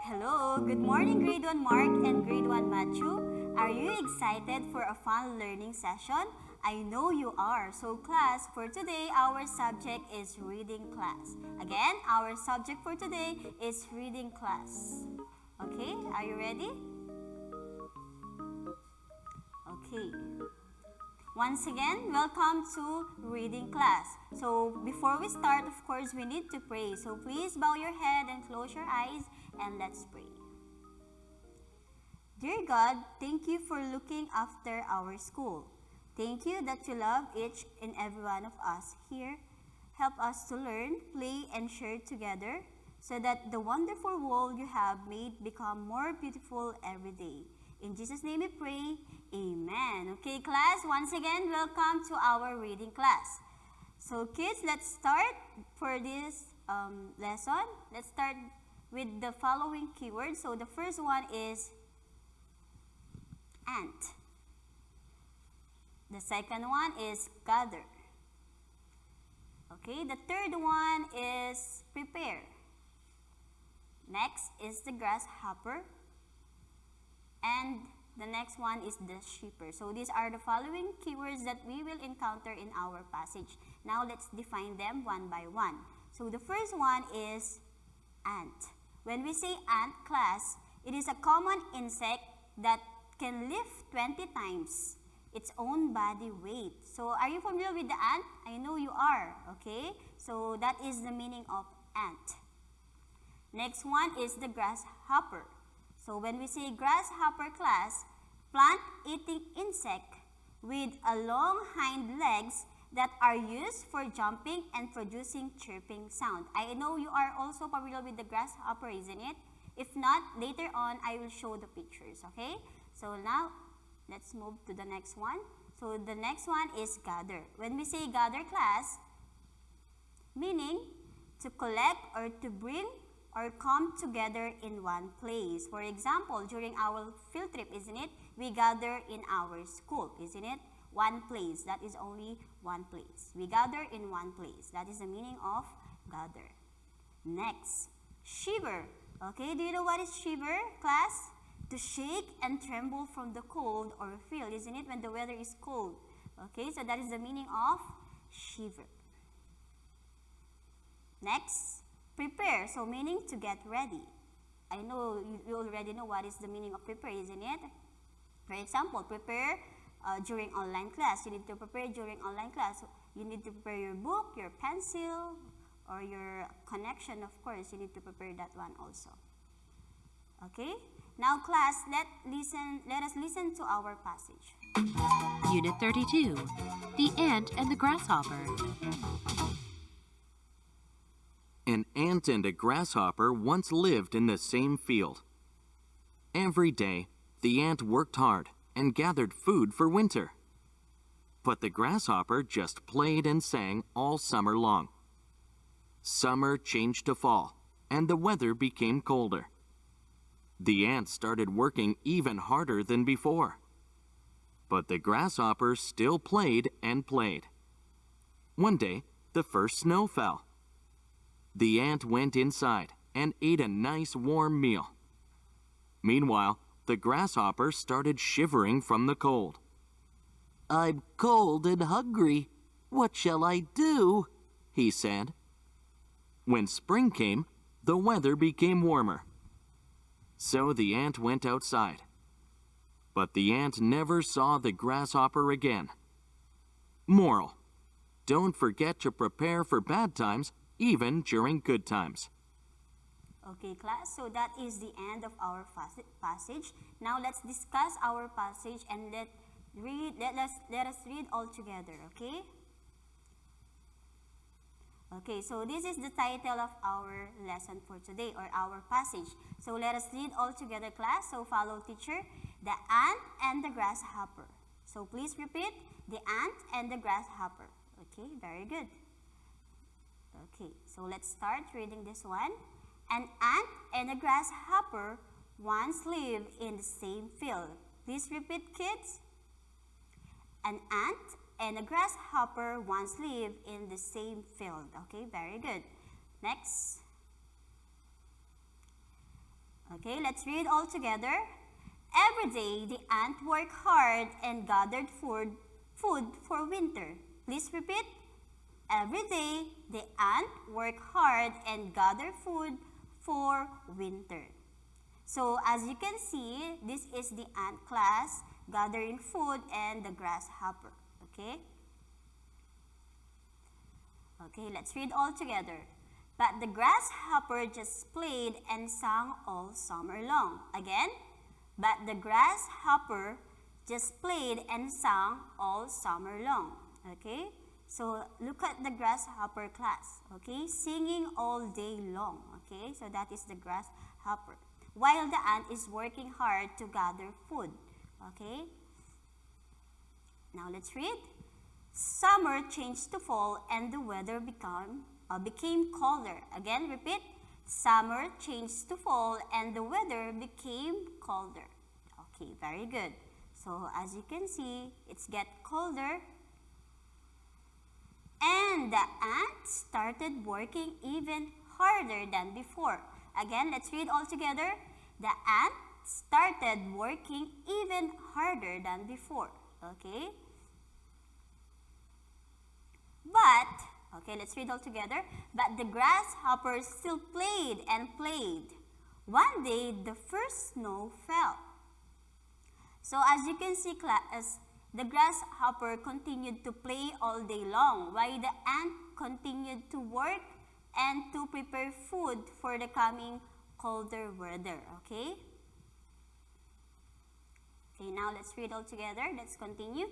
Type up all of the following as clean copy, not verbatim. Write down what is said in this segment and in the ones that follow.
Hello, good morning Grade 1 Mark and Grade 1 Matthew. Are you excited for a fun learning session? I know you are. So class, for today our subject is reading class. Again, our subject for today is reading class. Okay, are you ready? Okay. Once again, welcome to reading class. So before we start, of course, we need to pray. So please bow your head and close your eyes and let's pray. Dear God, thank you for looking after our school. Thank you that you love each and every one of us here. Help us to learn, play, and share together so that the wonderful world you have made become more beautiful every day. In Jesus' name we pray, amen. Okay, class, once again, welcome to our reading class. So kids, let's start for this lesson. Let's start with the following keywords. So the first one is ant. The second one is gather. Okay, the third one is prepare. Next is the grasshopper. And the next one is the sheeper. So these are the following keywords that we will encounter in our passage. Now let's define them one by one. So the first one is ant. When we say ant, class, it is a common insect that can lift 20 times its own body weight. So are you familiar with the ant? I know you are, okay? So that is the meaning of ant. Next one is the grasshopper. So when we say grasshopper, class, plant-eating insect with a long hind legs that are used for jumping and producing chirping sound. I know you are also familiar with the grasshopper, isn't it? If not, later on I will show the pictures, okay? So now let's move to the next one. So the next one is gather. When we say gather, class, meaning to collect or to bring or come together in one place. For example, during our field trip, isn't it? We gather in our school, isn't it? One place. That is only one place. We gather in one place. That is the meaning of gather. Next, shiver. Okay, do you know what is shiver, class? To shake and tremble from the cold or feel, isn't it? When the weather is cold. Okay, so that is the meaning of shiver. Next, prepare, so meaning to get ready. I know you already know what is the meaning of prepare, isn't it? For example, prepare during online class. You need to prepare during online class. You need to prepare your book, your pencil, or your connection, of course. You need to prepare that one also. Okay? Now class, let us listen to our passage. Unit 32, The Ant and the Grasshopper. An ant and a grasshopper once lived in the same field. Every day, the ant worked hard and gathered food for winter. But the grasshopper just played and sang all summer long. Summer changed to fall, and the weather became colder. The ant started working even harder than before. But the grasshopper still played and played. One day, the first snow fell. The ant went inside and ate a nice warm meal. Meanwhile, the grasshopper started shivering from the cold. "I'm cold and hungry. What shall I do?" he said. When spring came, the weather became warmer. So the ant went outside. But the ant never saw the grasshopper again. Moral: don't forget to prepare for bad times, even during good times. Okay, class, so that is the end of our passage. Now let's discuss our passage and let us read all together, okay? Okay, so this is the title of our lesson for today, or our passage. So let us read all together, class. So follow teacher. The ant and the grasshopper. So please repeat, the ant and the grasshopper. Okay, very good. Okay, so let's start reading this one. An ant and a grasshopper once lived in the same field. Please repeat, kids. An ant and a grasshopper once lived in the same field. Okay, very good. Next. Okay, let's read all together. Every day, the ant worked hard and gathered food for winter. Please repeat. Every day, the ant worked hard and gathered food for winter. So, as you can see, this is the ant class gathering food and the grasshopper. Okay? Okay, let's read all together. But the grasshopper just played and sang all summer long. Again, but the grasshopper just played and sang all summer long. Okay? So, look at the grasshopper class. Okay? Singing all day long. Okay? So, that is the grasshopper. While the ant is working hard to gather food. Okay? Now, let's read. Summer changed to fall and the weather became colder. Again, repeat. Summer changed to fall and the weather became colder. Okay, very good. So, as you can see, it's get colder. And the ant started working even harder than before. Again, let's read all together. The ant started working even harder than before. Okay? Let's read all together. But the grasshopper still played and played. One day, the first snow fell. So as you can see, class, the grasshopper continued to play all day long, while the ant continued to work and to prepare food for the coming colder weather. Okay? Okay, now let's read all together. Let's continue.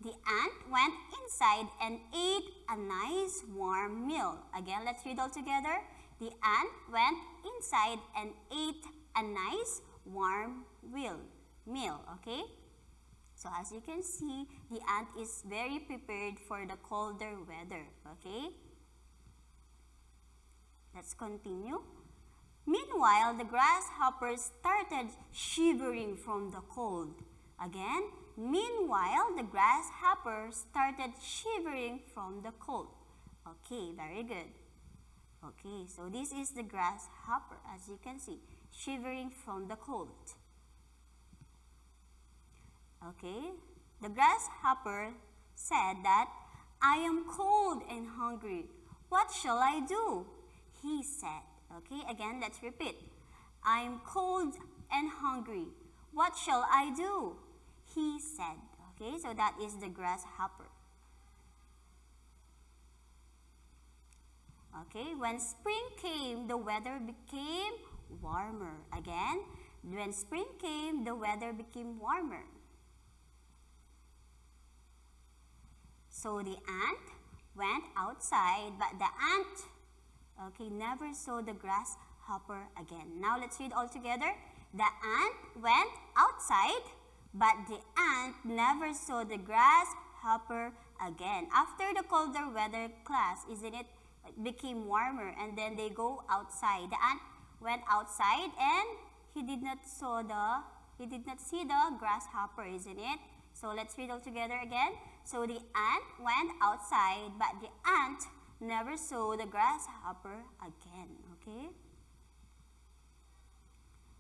The ant went inside and ate a nice warm meal. Again, let's read all together. The ant went inside and ate a nice warm meal. Okay? So as you can see, the ant is very prepared for the colder weather. Okay? Let's continue. Meanwhile, the grasshopper started shivering from the cold. Again, meanwhile, the grasshopper started shivering from the cold. Okay, very good. Okay, so this is the grasshopper, as you can see, shivering from the cold. Okay, the grasshopper said that, "I am cold and hungry. What shall I do?" he said. Okay, again, let's repeat. "I am cold and hungry. What shall I do?" he said. Okay, so that is the grasshopper. Okay, when spring came, the weather became warmer. Again, when spring came, the weather became warmer. So the ant went outside, but the ant, never saw the grasshopper again. Now let's read all together. The ant went outside, but the ant never saw the grasshopper again. After the colder weather class, isn't it? It became warmer, and then they go outside. The ant went outside, and he did not see the grasshopper, isn't it? So let's read all together again. So the ant went outside, but the ant never saw the grasshopper again. Okay?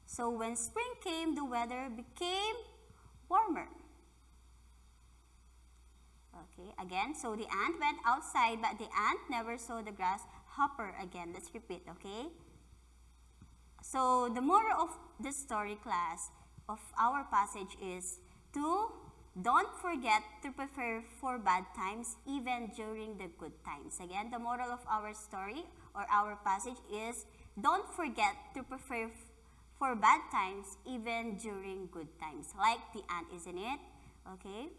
So when spring came, the weather became warmer. Okay, again, so the ant went outside, but the ant never saw the grasshopper again. Let's repeat, okay? So the moral of the story, class, of our passage is to don't forget to prepare for bad times even during the good times. Again, the moral of our story or our passage is don't forget to prepare for bad times even during good times. Like the ant, isn't it? Okay?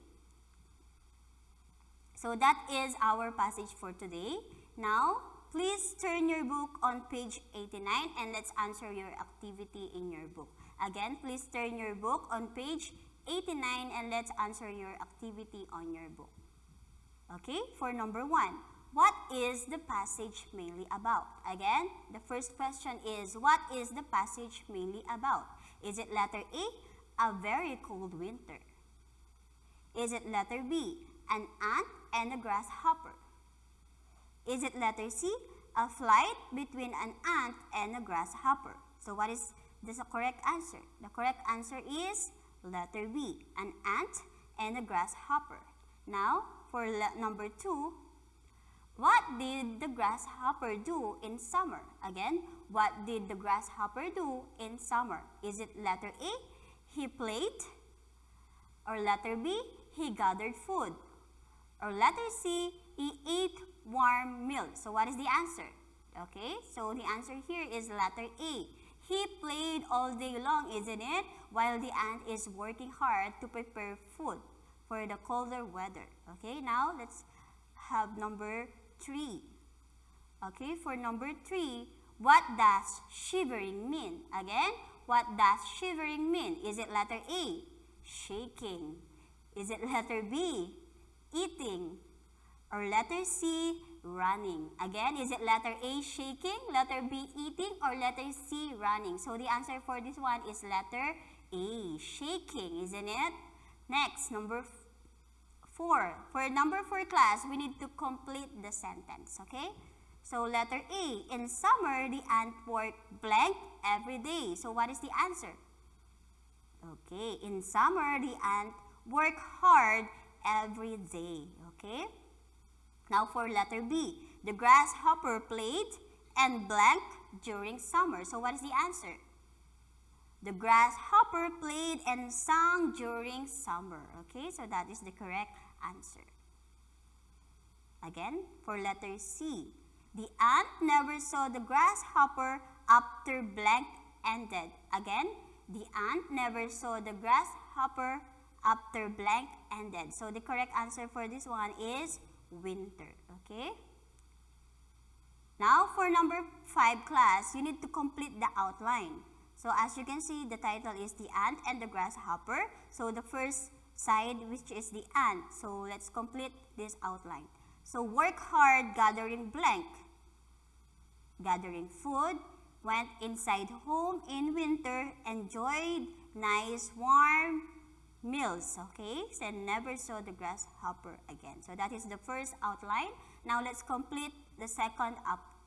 So that is our passage for today. Now, please turn your book on page 89 and let's answer your activity in your book. Again, please turn your book on page 89 and let's answer your activity on your book. Okay, for number 1, what is the passage mainly about? Again, the first question is, what is the passage mainly about? Is it letter A, a very cold winter? Is it letter B, an ant and a grasshopper? Is it letter C, a flight between an ant and a grasshopper? So what is the correct answer? The correct answer is letter B, an ant and a grasshopper. Now, for number 2, what did the grasshopper do in summer? Again, what did the grasshopper do in summer? Is it letter A, he played? Or letter B, he gathered food? Or letter C, he ate warm milk? So what is the answer? Okay, so the answer here is letter A. He played all day long, isn't it? While the ant is working hard to prepare food for the colder weather. Okay, now let's have number 3. Okay, for number 3, what does shivering mean? Again, what does shivering mean? Is it letter A, shaking? Is it letter B, eating? Or letter C, running? Again, is it letter A, shaking, letter B, eating, or letter C, running? So the answer for this one is letter A, shaking, isn't it? Next, number 4. For number 4 class, we need to complete the sentence, okay? So letter A, in summer, the ant worked blank every day. So what is the answer? Okay, in summer, the ant worked hard every day, okay? Now for letter B, the grasshopper played and blank during summer. So what is the answer? The grasshopper played and sang during summer. Okay, so that is the correct answer. Again, for letter C, the ant never saw the grasshopper after blank ended. Again, the ant never saw the grasshopper after blank ended. So the correct answer for this one is winter. Okay? Now for number 5 class, you need to complete the outline. So as you can see, the title is The Ant and the Grasshopper. So the first side, which is the ant. So let's complete this outline. So work hard gathering blank. Gathering food, went inside home in winter, enjoyed nice warm meals, okay? And never saw the grasshopper again. So that is the first outline. Now let's complete the second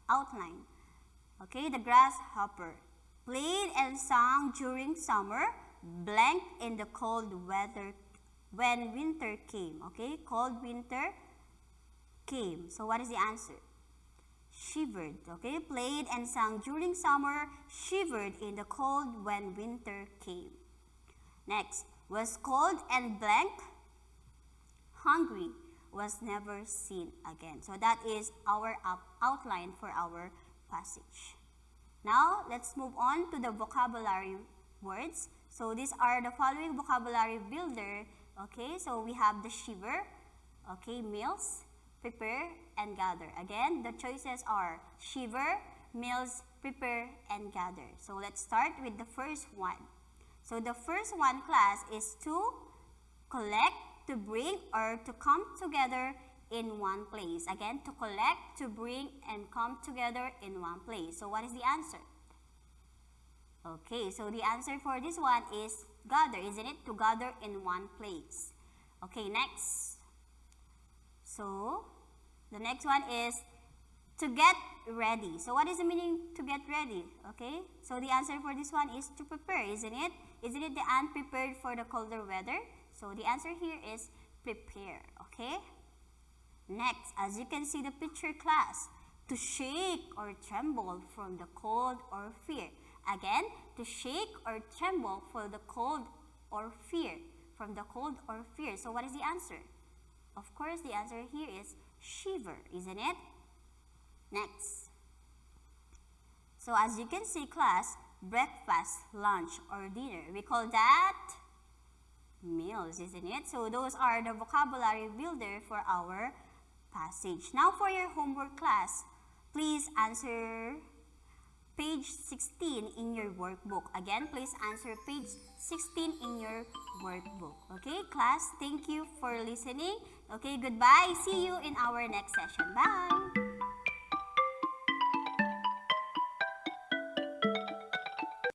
outline. Okay, the grasshopper played and sang during summer, blank in the cold weather when winter came. Okay, cold winter came. So what is the answer? Shivered. Okay, played and sang during summer, shivered in the cold when winter came. Next, was cold and blank, hungry, was never seen again. So that is our outline for our passage. Now, let's move on to the vocabulary words. So these are the following vocabulary builder. Okay, so we have the shiver, okay, meals, prepare, and gather. Again, the choices are shiver, meals, prepare, and gather. So let's start with the first one. So the first one, class, is to collect, to bring, or to come together in one place. Again, to collect, to bring, and come together in one place. So what is the answer? Okay, so the answer for this one is gather, isn't it? To gather in one place. Okay, next. So, the next one is to get ready. So, what is the meaning to get ready? Okay, so the answer for this one is to prepare, isn't it? Isn't it the ant prepared for the colder weather? So, the answer here is prepare, okay? Next, as you can see the picture, class, to shake or tremble from the cold or fear. Again, to shake or tremble for the cold or fear, from the cold or fear. So what is the answer? Of course, the answer here is shiver, isn't it? Next. So as you can see, class, breakfast, lunch, or dinner, we call that meals, isn't it? So those are the vocabulary builder for our passage. Now for your homework, class, please answer page 16 in your workbook. Again, please answer page 16 in your workbook. Okay, class, thank you for listening. Okay, goodbye. See you in our next session. Bye.